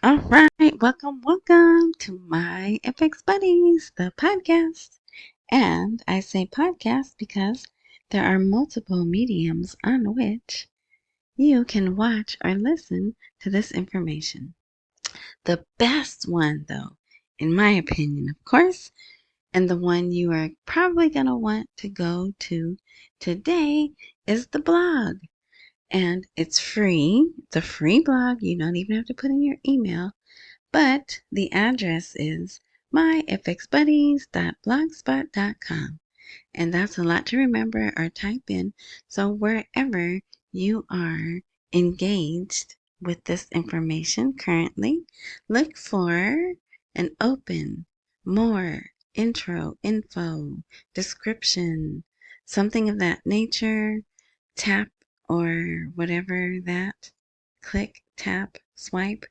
All right, welcome to my FX Buddies, the podcast. And I say podcast because there are multiple mediums on which you can watch or listen to this information. The best one, though, in my opinion, of course, and the one you are probably going to want to go to today is the blog. And it's free. It's a free blog. You don't even have to put in your email. But the address is myfxbuddies.blogspot.com. And that's a lot to remember or type in. So wherever you are engaged with this information currently, look for an open, more, intro, info, description, something of that nature. Tap or whatever that. Click, tap, swipe,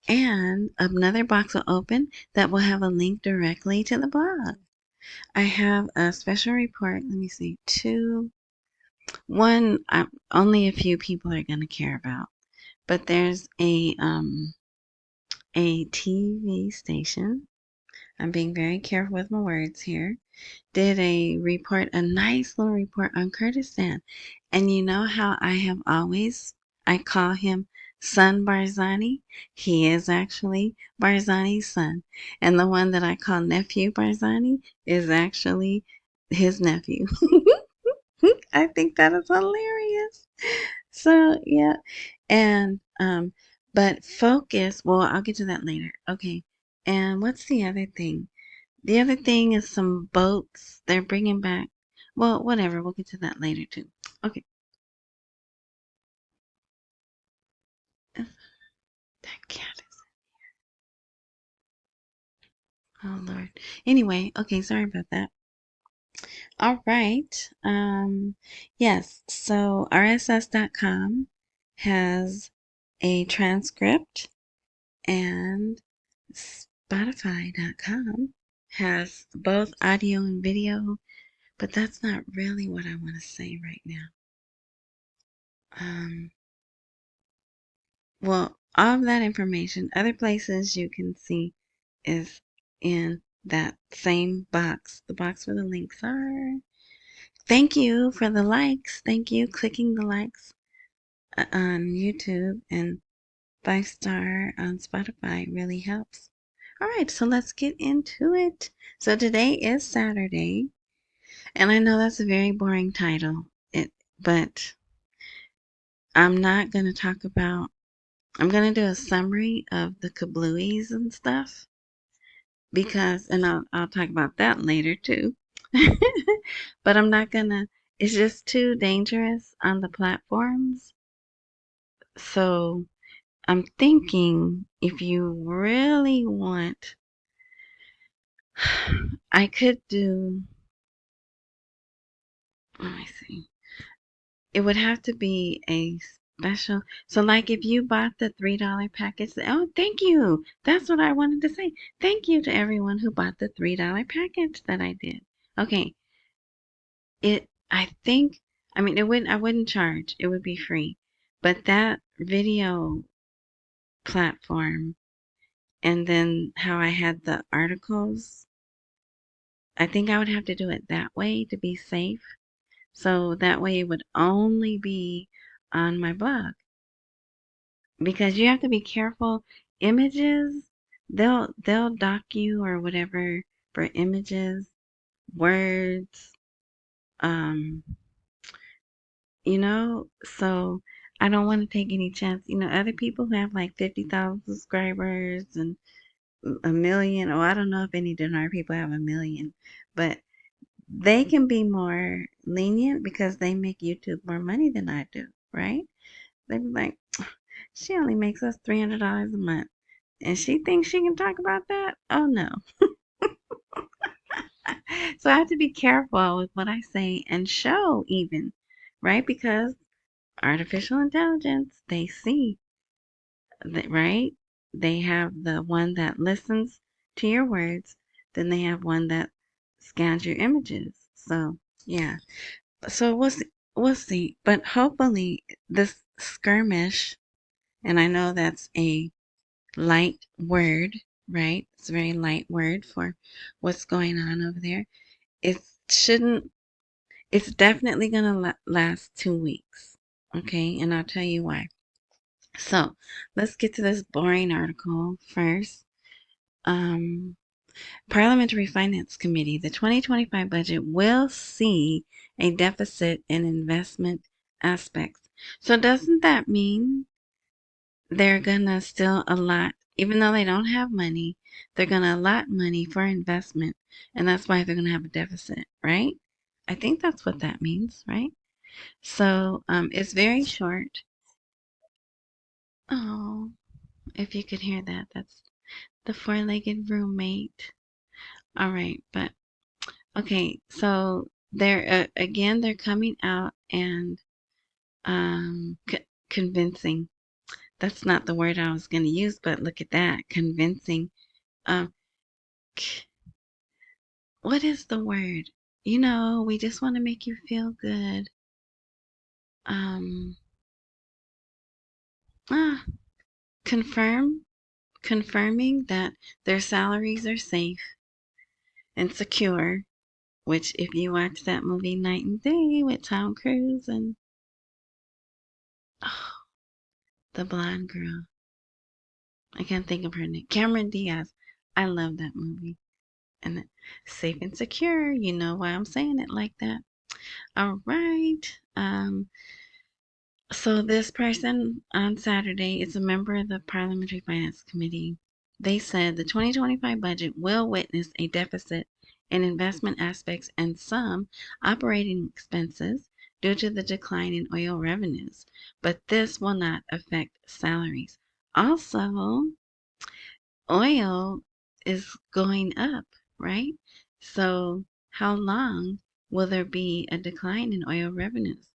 and another box will open that will have a link directly to the blog. I have a special report. Let me see. One, only a few people are going to care about. But there's a TV station. I'm being very careful with my words here. Did a report, a nice little report on Kurdistan. And you know how I call him Son Barzani? He is actually Barzani's son. And the one that I call Nephew Barzani is actually his nephew. I think that is hilarious. So, yeah. And, but focus, well, I'll get to that later. Okay. And what's the other thing? The other thing is some boats they're bringing back. Well, whatever. We'll get to that later too. Okay. That cat is. Oh Lord. Anyway, okay. Sorry about that. All right. Yes. So RSS.com has a transcript, and Spotify.com has both audio and video. But that's not really what I want to say right now. Um, Well, all of that information, other places you can see, is in that same box, the box where the links are. Thank you for the likes. Thank you clicking the likes on YouTube, and 5-star on Spotify really helps. All right, so let's get into it. So today is Saturday, and I know that's a very boring title, but I'm not going to talk about I'm going to do a summary of the kablooies and stuff because, and I'll talk about that later too. But I'm not going to, it's just too dangerous on the platforms. So I'm thinking if you really want, I could do, let me see, it would have to be a special. So, like if you bought the $3 package, oh, thank you. That's what I wanted to say. Thank you to everyone who bought the $3 package that I did. Okay, I think, I mean, I wouldn't charge. It would be free. But that video platform and then how I had the articles, I think I would have to do it that way to be safe. So that way it would only be on my blog. Because you have to be careful. Images, they'll dock you or whatever for images, words, um, so I don't want to take any chance. Other people who have like 50,000 subscribers and a million, or I don't know if any Dinar people have a million, but they can be more lenient because they make YouTube more money than I do, right? They be like, she only makes us $300 a month. And she thinks she can talk about that? Oh no. So I have to be careful with what I say and show even, right? Because artificial intelligence, they see that, right? They have the one that listens to your words, then they have one that scans your images. So yeah. So we'll see. We'll see. But hopefully this skirmish, and I know that's a light word, right? It's a very light word for what's going on over there. It shouldn't, it's definitely going to last 2 weeks. Okay, and I'll tell you why. So let's get to this boring article first. Um, Parliamentary Finance Committee, the 2025 budget will see a deficit in investment aspects. So doesn't that mean they're gonna still allot, even though they don't have money, they're gonna allot money for investment, and that's why they're gonna have a deficit, right? I think that's what that means, right? So it's very short. Oh, if you could hear that, that's the four-legged roommate. All right, but okay, so they're again they're coming out and convincing. That's not the word I was going to use, but look at that, convincing. Um, what is the word? You know, we just want to make you feel good. Um, ah, confirming that their salaries are safe and secure. Which, if you watch that movie Night and Day with Tom Cruise and oh, the blonde girl, I can't think of her name, Cameron Diaz. I love that movie. And safe and secure. You know why I'm saying it like that. All right. So this person on Saturday is a member of the Parliamentary Finance Committee. They said the 2025 budget will witness a deficit in investment aspects and some operating expenses due to the decline in oil revenues, but this will not affect salaries. Also, oil is going up, right? So how long will there be a decline in oil revenues?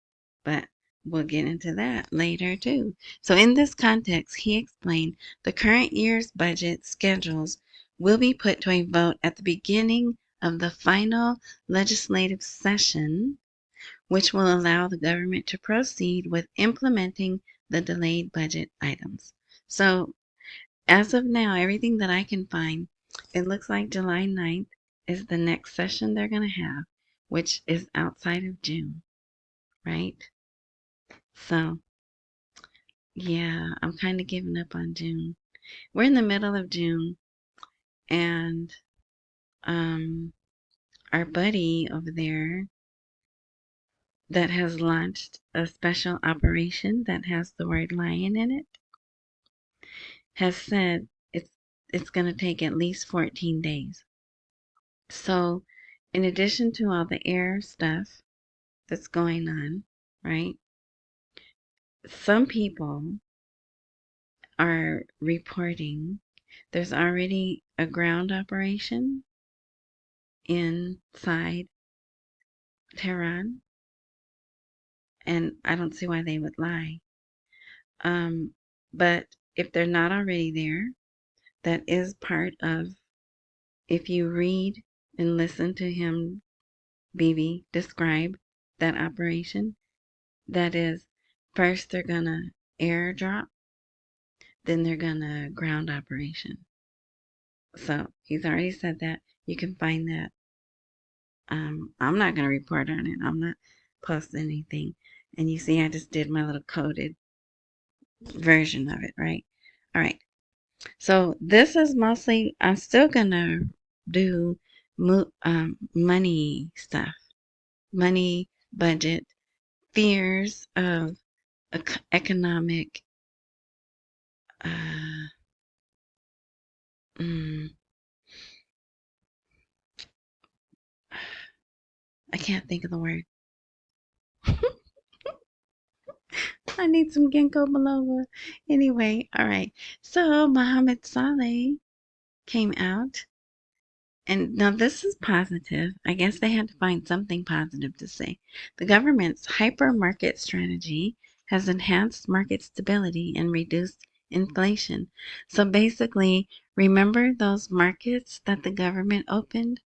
But we'll get into that later too. So in this context, he explained the current year's budget schedules will be put to a vote at the beginning of the final legislative session, which will allow the government to proceed with implementing the delayed budget items. So as of now, everything that I can find, it looks like July 9th is the next session they're going to have, which is outside of June, right? So, yeah, I'm kind of giving up on June. We're in the middle of June, and um, our buddy over there that has launched a special operation that has the word lion in it has said it's going to take at least 14 days. So, in addition to all the air stuff that's going on, right? Some people are reporting there's already a ground operation inside Tehran, and I don't see why they would lie. But if they're not already there, that is part of, if you read and listen to him, Bibi, describe that operation, that is, first they're gonna airdrop, then they're gonna ground operation. So he's already said that. You can find that. I'm not gonna report on it. I'm not posting anything. And you see, I just did my little coded version of it, right? All right. So this is mostly. I'm still gonna do money stuff, money budget, fears of economic. Uh, mm, I can't think of the word. I need some ginkgo biloba. Anyway, all right. So Mohammed Saleh came out, and now this is positive. I guess they had to find something positive to say. The government's hypermarket strategy has enhanced market stability and reduced inflation. So basically, remember those markets that the government opened?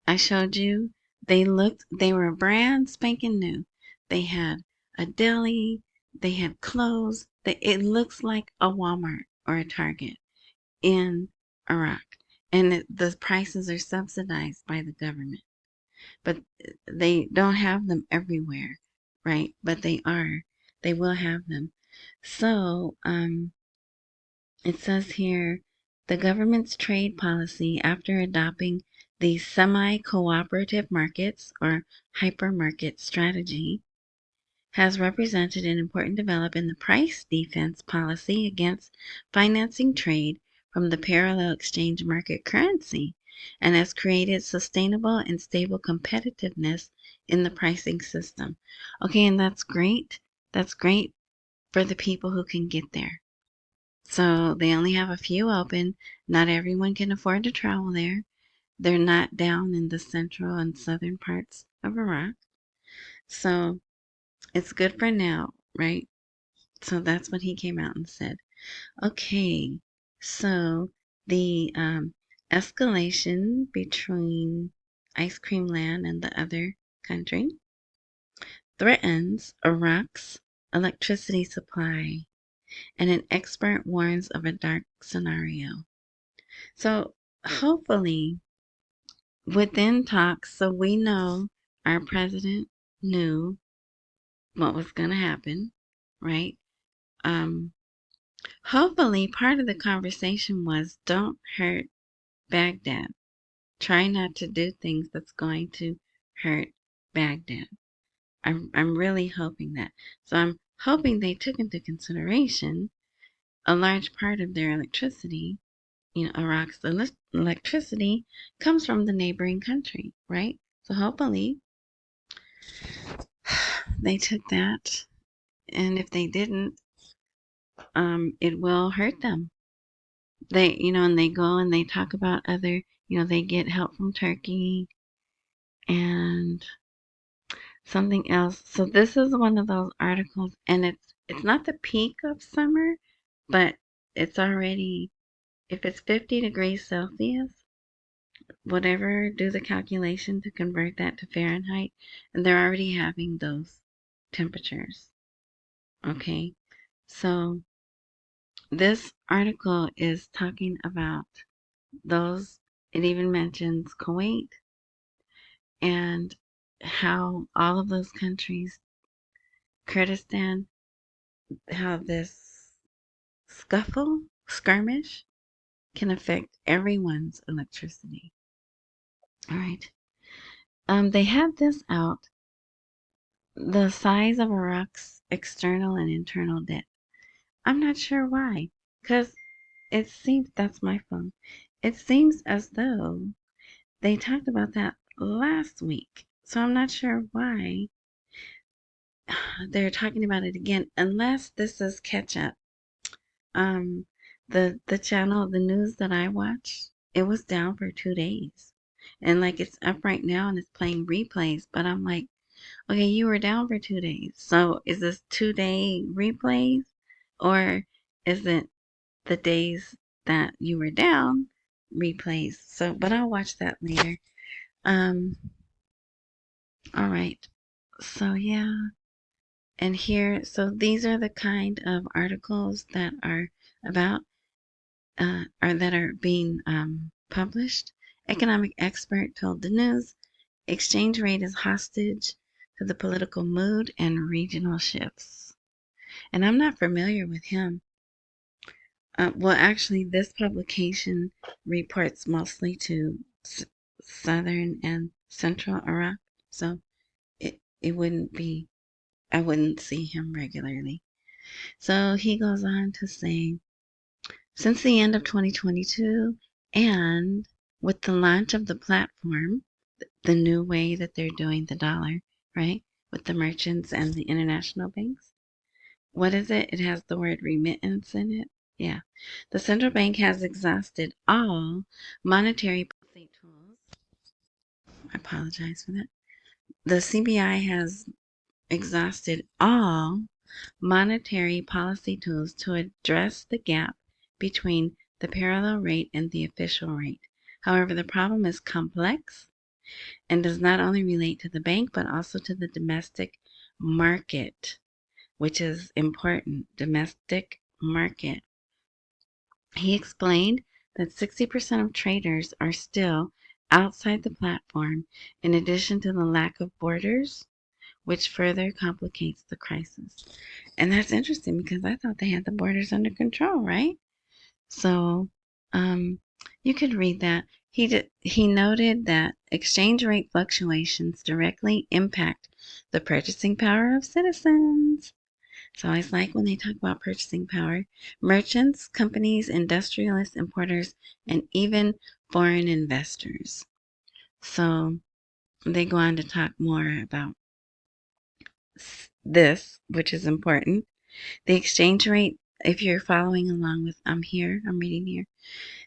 I showed you. They were brand spanking new. They had a deli, they had clothes. It looks like a Walmart. or a Target in Iraq. And the prices are subsidized by the government. But they don't have them everywhere, right? But they are. They will have them. So, it says here, the government's trade policy after adopting the semi-cooperative markets or hypermarket strategy has represented an important development in the price defense policy against financing trade from the parallel exchange market currency and has created sustainable and stable competitiveness in the pricing system. Okay, and that's great. That's great for the people who can get there. So they only have a few open. Not everyone can afford to travel there. They're not down in the central and southern parts of Iraq. So it's good for now, right? So that's what he came out and said. Okay, so the escalation between Ice Cream Land and the other country threatens Iraq's electricity supply, and an expert warns of a dark scenario. So hopefully, within talks, so we know our president knew what was going to happen, right? Um, Hopefully, part of the conversation was don't hurt Baghdad. Try not to do things that's going to hurt Baghdad. I'm really hoping that. So I'm hoping they took into consideration a large part of their electricity. Iraq's electricity comes from the neighboring country, right? So hopefully they took that, and if they didn't, it will hurt them. And they go and they talk about other, they get help from Turkey and something else. So this is one of those articles, and it's not the peak of summer, but it's already, if it's 50 degrees Celsius, whatever, do the calculation to convert that to Fahrenheit, and they're already having those temperatures. Okay, so this article is talking about those, it even mentions Kuwait and how all of those countries, Kurdistan, how this skirmish, can affect everyone's electricity. All right. They had this out, the size of Iraq's external and internal debt. I'm not sure why, because it seems, that's my phone. It seems as though they talked about that last week. So I'm not sure why they're talking about it again, unless this is catch up. Um, the channel, the news that I watch, it was down for 2 days, and like it's up right now and it's playing replays. But I'm like, okay, you were down for 2 days, so is this 2 day replays, or is it the days that you were down replays? So, but I'll watch that later. Um, all right. So yeah. And here, so these are the kind of articles that are about, or that are being published. Economic expert told the news, exchange rate is hostage to the political mood and regional shifts. And I'm not familiar with him. Well, actually, this publication reports mostly to southern and central Iraq, so it wouldn't be, I wouldn't see him regularly. So he goes on to say, since the end of 2022 and with the launch of the platform, the new way that they're doing the dollar, right, with the merchants and the international banks, what is it? It has the word remittance in it. Yeah. The central bank has exhausted all monetary policy tools. I apologize for that. The CBI has exhausted all monetary policy tools to address the gap between the parallel rate and the official rate. However, the problem is complex and does not only relate to the bank but also to the domestic market, which is important. Domestic market. He explained that 60% of traders are still outside the platform, in addition to the lack of borders, which further complicates the crisis. And that's interesting because I thought they had the borders under control, right? So, um, you could read that. He noted that exchange rate fluctuations directly impact the purchasing power of citizens. So I always like when they talk about purchasing power. Merchants, companies, industrialists, importers, and even foreign investors. So they go on to talk more about this, which is important. The exchange rate, if you're following along with, I'm reading here.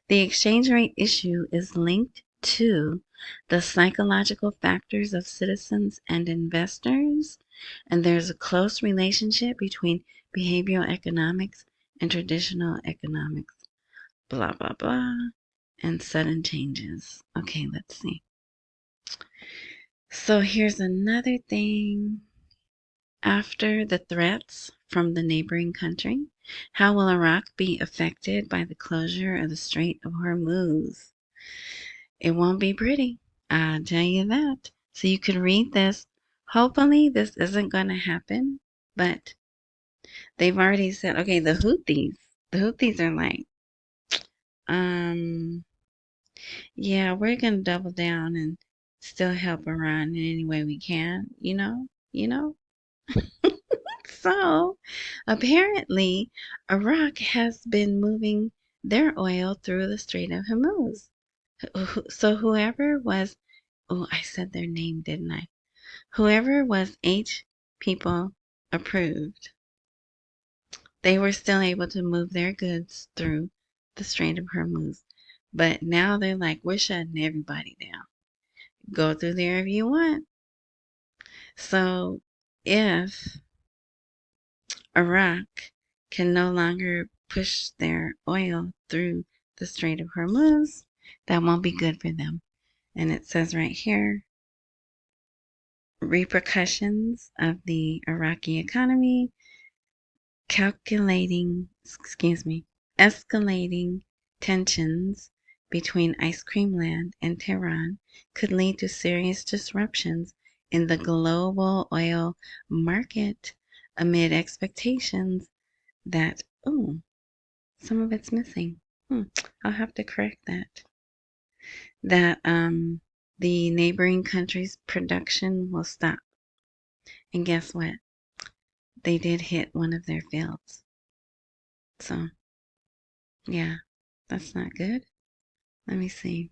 The exchange rate issue is linked to the psychological factors of citizens and investors, and there's a close relationship between behavioral economics and traditional economics. Blah, blah, blah. And sudden changes. Okay, let's see. So here's another thing. After the threats from the neighboring country, how will Iraq be affected by the closure of the Strait of Hormuz? It won't be pretty. I'll tell you that. So you can read this. Hopefully this isn't going to happen, but they've already said, okay, the Houthis are like, um, yeah, we're going to double down and still help Iran in any way we can, you know? So apparently Iraq has been moving their oil through the Strait of Hormuz. So whoever was, oh, I said their name, didn't I? Whoever was H people approved, they were still able to move their goods through the Strait of Hormuz. But now they're like, we're shutting everybody down. Go through there if you want. So if Iraq can no longer push their oil through the Strait of Hormuz, that won't be good for them. And it says right here, repercussions of the Iraqi economy, escalating tensions between Ice Cream Land and Tehran could lead to serious disruptions in the global oil market amid expectations that, oh, some of it's missing. I'll have to correct that. That the neighboring country's production will stop. And guess what? They did hit one of their fields. So, yeah, that's not good. Let me see.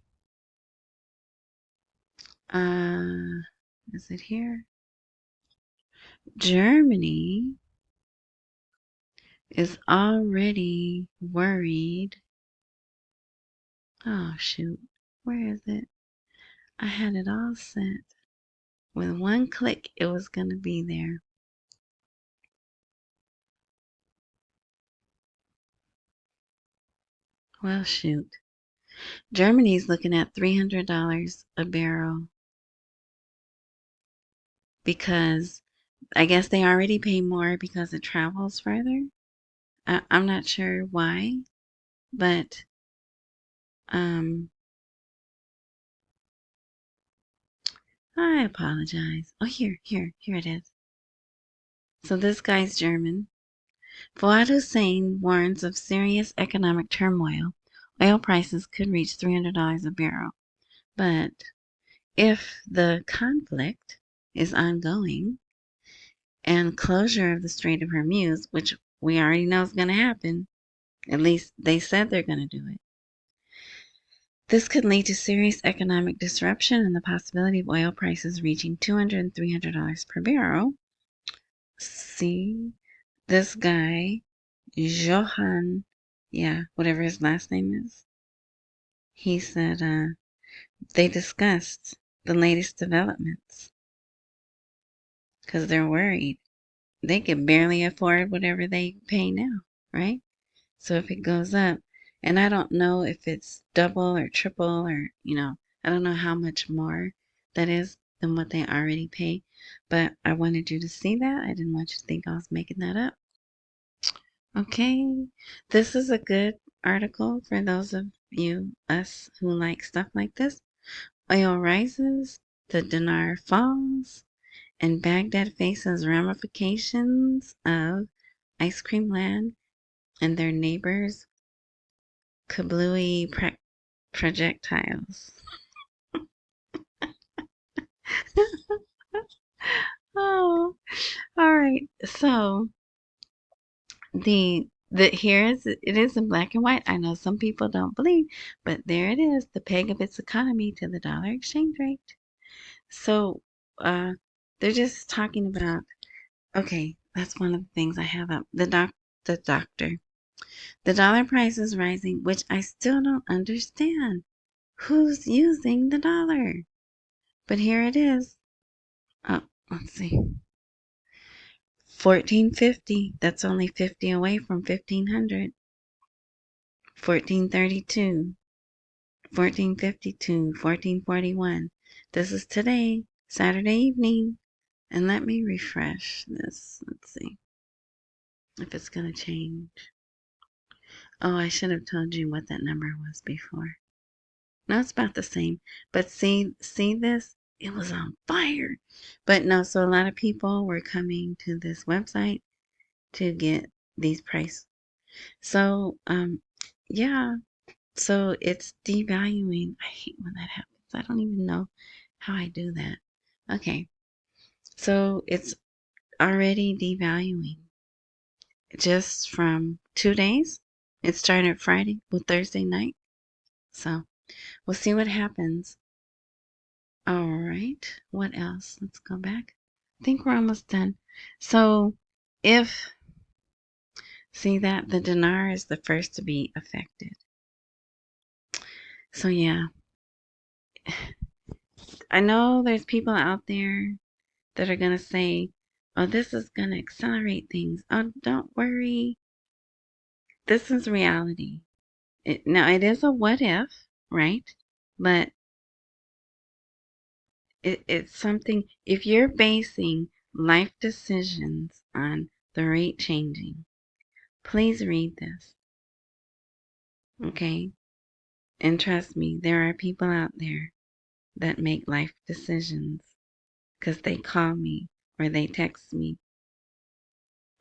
Is it here? Germany is already worried. Oh, shoot. Where is it? I had it all set. With one click, it was going to be there. Well, shoot. Germany's looking at $300 a barrel because I guess they already pay more because it travels further. I'm not sure why, but um, I apologize. Oh, here it is. So this guy's German. Fuad Hussein warns of serious economic turmoil. Oil prices could reach $300 a barrel. But if the conflict is ongoing and closure of the Strait of Hormuz, which we already know is going to happen, at least they said they're going to do it, this could lead to serious economic disruption and the possibility of oil prices reaching $200 and $300 per barrel. See, this guy, Johan, yeah, whatever his last name is, he said they discussed the latest developments because they're worried. They can barely afford whatever they pay now, right? So if it goes up, and I don't know if it's double or triple or, I don't know how much more that is than what they already pay, but I wanted you to see that. I didn't want you to think I was making that up. Okay, this is a good article for those of us who like stuff like this. Oil rises, the dinar falls, and Baghdad faces ramifications of ice cream land and their neighbors' kablooey projectiles. Oh, all right. So the here is it is in black and white. I know some people don't believe, but there it is, the peg of its economy to the dollar exchange rate. So they're just talking about, okay, that's one of the things I have up. The doctor. The dollar price is rising, which I still don't understand. Who's using the dollar? But here it is. Oh, let's see. 1450. That's only 50 away from 1500. 1432. 1452. 1441. This is today, Saturday evening. And let me refresh this. Let's see if it's going to change. Oh, I should have told you what that number was before. No, it's about the same. But see this? It was on fire. But no, so a lot of people were coming to this website to get these prices. So, yeah. So it's devaluing. I hate when that happens. I don't even know how I do that. Okay. So it's already devaluing just from 2 days. It started Friday, well, Thursday night. So we'll see what happens. All right. What else? Let's go back. I think we're almost done. So see that the dinar is the first to be affected. So yeah, I know there's people out there that are going to say, oh, this is going to accelerate things. Oh, don't worry. This is reality. Now, it is a what if, right? But it's something, if you're basing life decisions on the rate changing, please read this, okay? And trust me, there are people out there that make life decisions because they call me or they text me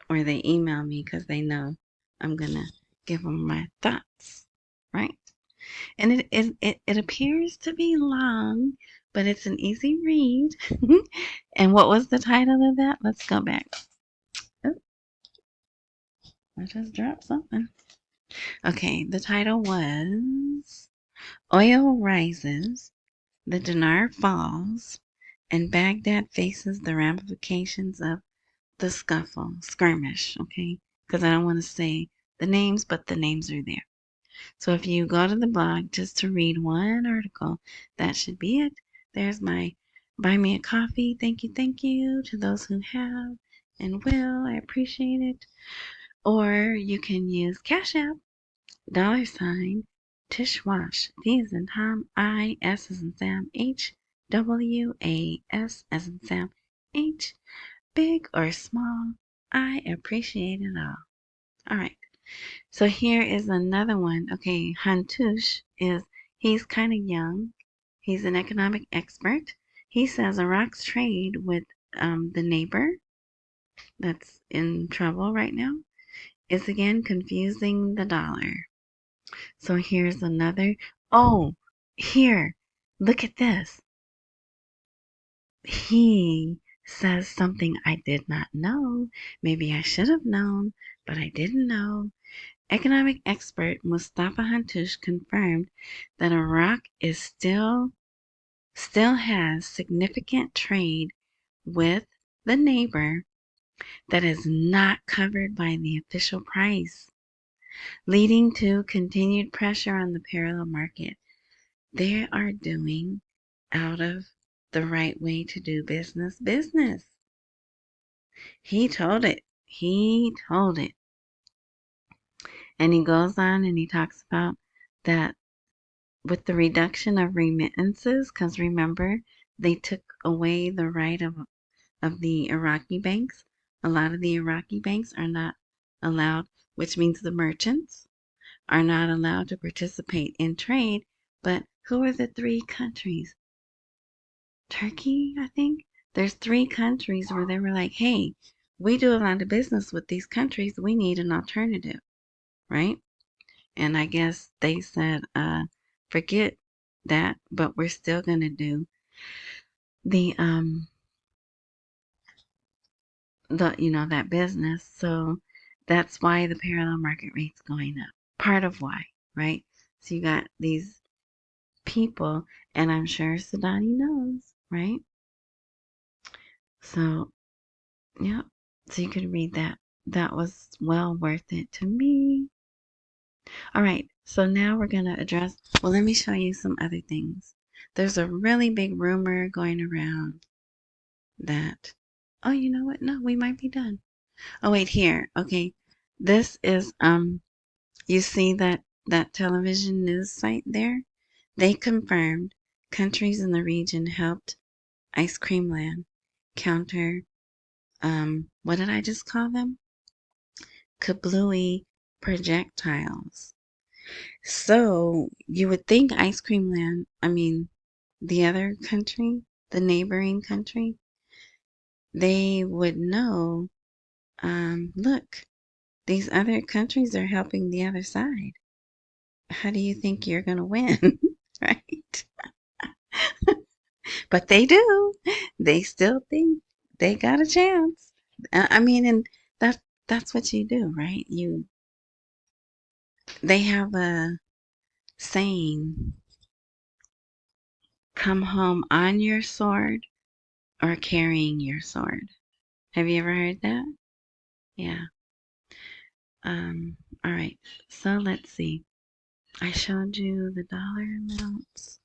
or they email me because they know I'm going to give them my thoughts, right? And it appears to be long, but it's an easy read. And what was the title of that? Let's go back. Oh, I just dropped something. Okay, the title was Oil Rises, the Dinar Falls, and Baghdad Faces the Ramifications of the Skirmish, okay? Because I don't want to say the names, but the names are there. So if you go to the blog just to read one article, that should be it. There's my buy me a coffee. Thank you to those who have and will. I appreciate it. Or you can use Cash App, $ Tishwash. D as in Tom, I, S as in Sam, H, W, A, S as in Sam, H. Big or small, I appreciate it all. All right. So here is another one. Okay, Hantoush he's kind of young. He's an economic expert. He says Iraq's trade with the neighbor that's in trouble right now is again confusing the dollar. So here's another. Oh, here, look at this. He says something I did not know. Maybe I should have known, but I didn't know. Economic expert Mustafa Hantoush confirmed that Iraq is still has significant trade with the neighbor that is not covered by the official price, leading to continued pressure on the parallel market. They are doing out of the right way to do business. He told it. He told it. And he goes on and he talks about that with the reduction of remittances, because remember, they took away the right of the Iraqi banks. A lot of the Iraqi banks are not allowed, which means the merchants are not allowed to participate in trade. But who are the three countries? Turkey, I think. There's three countries where they were like, hey, we do a lot of business with these countries. We need an alternative, right? And I guess they said, forget that, but we're still gonna do the that business. So that's why the parallel market rate's going up. Part of why, right? So you got these people, and I'm sure Sadani knows, right? So, yeah. So you could read that. That was well worth it to me. All right. So now we're going to address, well, let me show you some other things. There's a really big rumor going around that, oh, you know what? No, we might be done. Oh, wait, here. Okay. This is, you see that television news site there? They confirmed countries in the region helped Ice Cream Land counter, what did I just call them? Kablooey projectiles. So you would think Ice Cream Land, I mean, the other country, the neighboring country, they would know, look, these other countries are helping the other side. How do you think you're going to win? Right? But they do. They still think they got a chance. I mean, and that's that's what you do, right? They have a saying, come home on your sword or carrying your sword. Have you ever heard that? Yeah. All right. So let's see. I showed you the dollar amounts.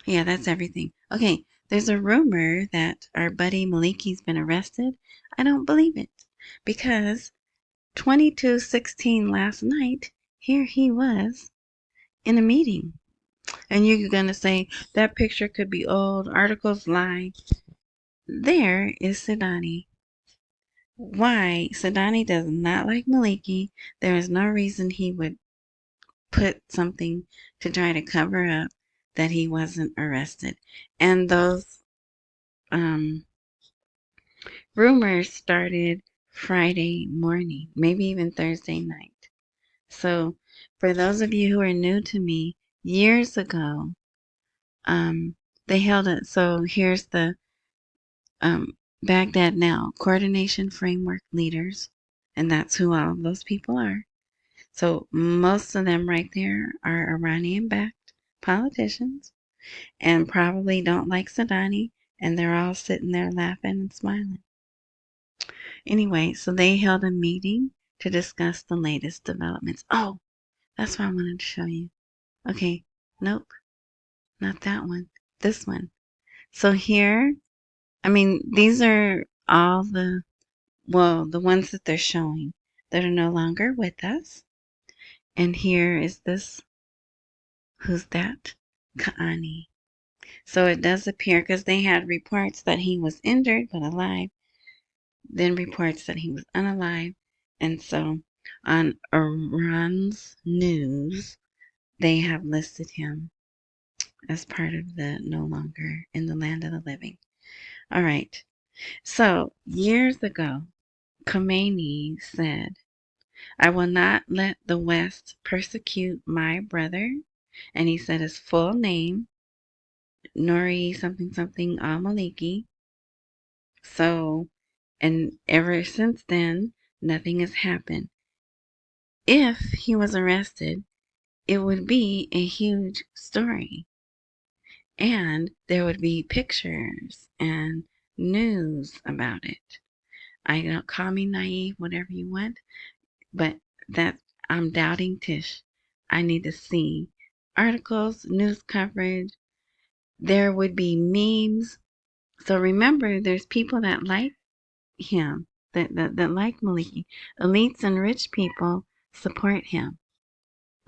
Yeah, that's everything. Okay, there's a rumor that our buddy Maliki's been arrested. I don't believe it because 22:16 last night, here he was in a meeting. And you're going to say that picture could be old, articles lie. There is Sidani. Why? Sidani does not like Maliki. There is no reason he would put something to try to cover up that he wasn't arrested. And those rumors started Friday morning, maybe even Thursday night. So for those of you who are new to me, years ago, they held it. So here's the Baghdad Now Coordination Framework Leaders, and that's who all of those people are. So most of them right there are Iranian-backed politicians and probably don't like Sadani, and they're all sitting there laughing and smiling. Anyway, so they held a meeting to discuss the latest developments. Oh, that's what I wanted to show you. Okay, nope, not that one. This one. So here, I mean, these are all the ones that they're showing that are no longer with us. And here is this, who's that? Kaani. So it does appear, because they had reports that he was injured but alive, then reports that he was unalive. And so on Iran's news, they have listed him as part of the no longer in the land of the living. All right. So years ago, Khomeini said, I will not let the West persecute my brother. And he said his full name, Nouri something something al-Maliki. So, and ever since then, nothing has happened. If he was arrested, it would be a huge story. And there would be pictures and news about it. I don't call me naive, whatever you want, but that I'm doubting Tish. I need to see articles, news coverage. There would be memes. So remember, there's people that like him, that like Maliki. Elites and rich people support him.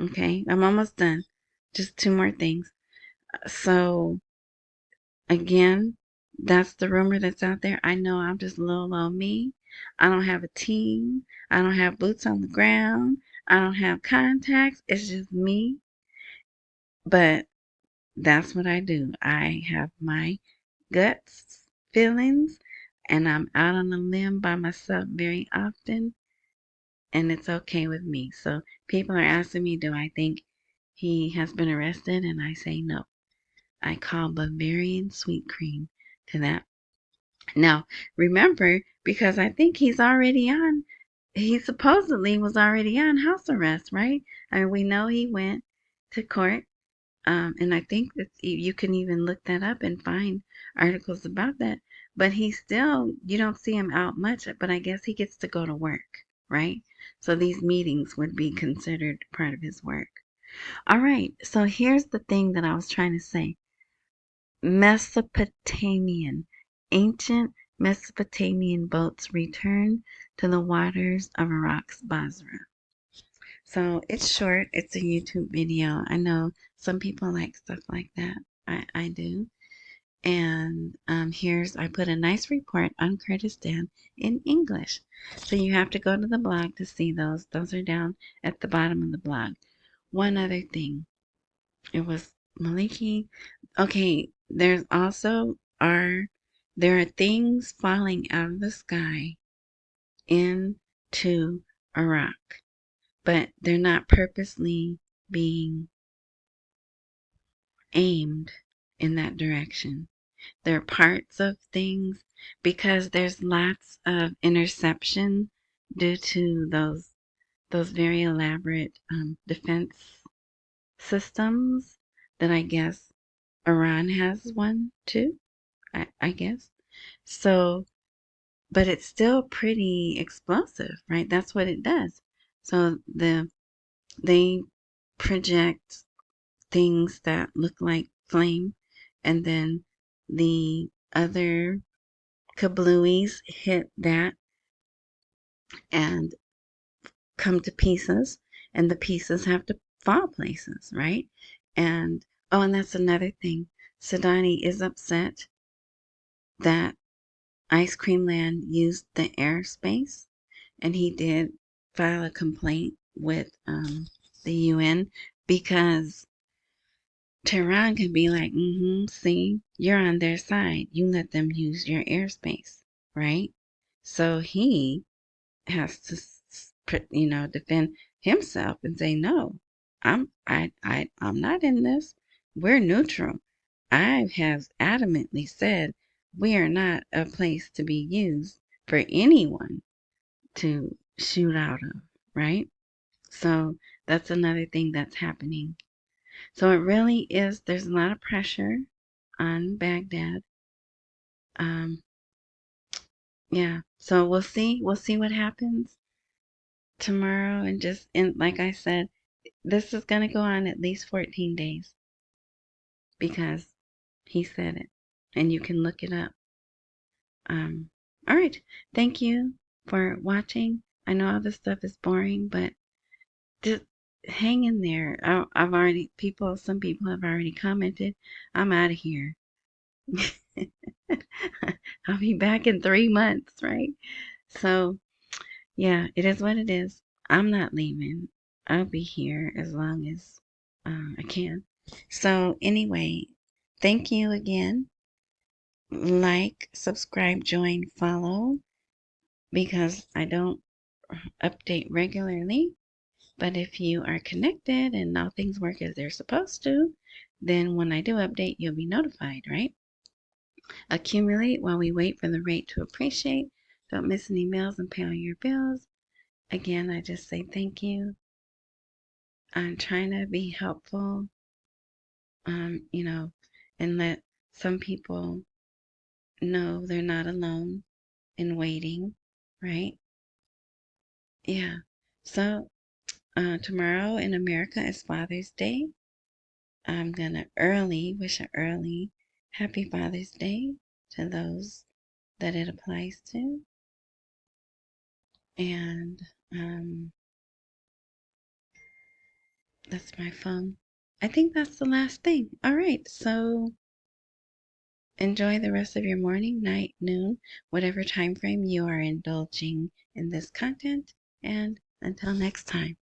Okay, I'm almost done. Just two more things. So again, that's the rumor that's out there. I know I'm just little old me. I don't have a team. I don't have boots on the ground. I don't have contacts. It's just me. But that's what I do. I have my guts feelings, and I'm out on a limb by myself very often, and it's okay with me. So people are asking me, do I think he has been arrested? And I say no. I call Bavarian sweet cream to that. Now, remember, because I think he supposedly was already on house arrest, right? I mean, we know he went to court, and I think that you can even look that up and find articles about that. But you don't see him out much, but I guess he gets to go to work, right? So these meetings would be considered part of his work. All right, so here's the thing that I was trying to say. Mesopotamian. Ancient Mesopotamian boats returned to the waters of Iraq's Basra. So it's short. It's a YouTube video. I know some people like stuff like that. I do. And I put a nice report on Kurdistan in English. So you have to go to the blog to see those. Those are down at the bottom of the blog. One other thing. It was Maliki. Okay, there are things falling out of the sky into Iraq, but they're not purposely being aimed in that direction. There are parts of things because there's lots of interception due to those very elaborate defense systems that I guess Iran has one too, I guess. So, but it's still pretty explosive, right? That's what it does. So they project things that look like flame, and then the other kablooies hit that and come to pieces, and the pieces have to fall places, right? And and that's another thing. Sadani is upset that Ice Cream Land used the airspace, and he did file a complaint with the UN because Tehran can be like, see, you're on their side. You let them use your airspace, right? So he has to, defend himself and say, no, I'm not in this. We're neutral. I have adamantly said we are not a place to be used for anyone to shoot out of, right? So that's another thing that's happening. So it really is, there's a lot of pressure on Baghdad. Um, yeah. So we'll see what happens tomorrow, and like I said, this is going to go on at least 14 days because he said it, and you can look it up. All right. Thank you for watching. I know all this stuff is boring, but just hang in there. Some people have already commented. I'm out of here. I'll be back in 3 months, right? So, yeah, it is what it is. I'm not leaving. I'll be here as long as I can. So, anyway, thank you again. Like, subscribe, join, follow, because I don't update regularly. But if you are connected and all things work as they're supposed to, then when I do update, you'll be notified, right? Accumulate while we wait for the rate to appreciate. Don't miss any meals and pay all your bills. Again, I just say thank you. I'm trying to be helpful, and let some people know they're not alone in waiting, right? Yeah. So, tomorrow in America is Father's Day. I'm gonna wish an early happy Father's Day to those that it applies to. And that's my phone. I think that's the last thing. All right, so enjoy the rest of your morning, night, noon, whatever time frame you are indulging in this content. And until next time.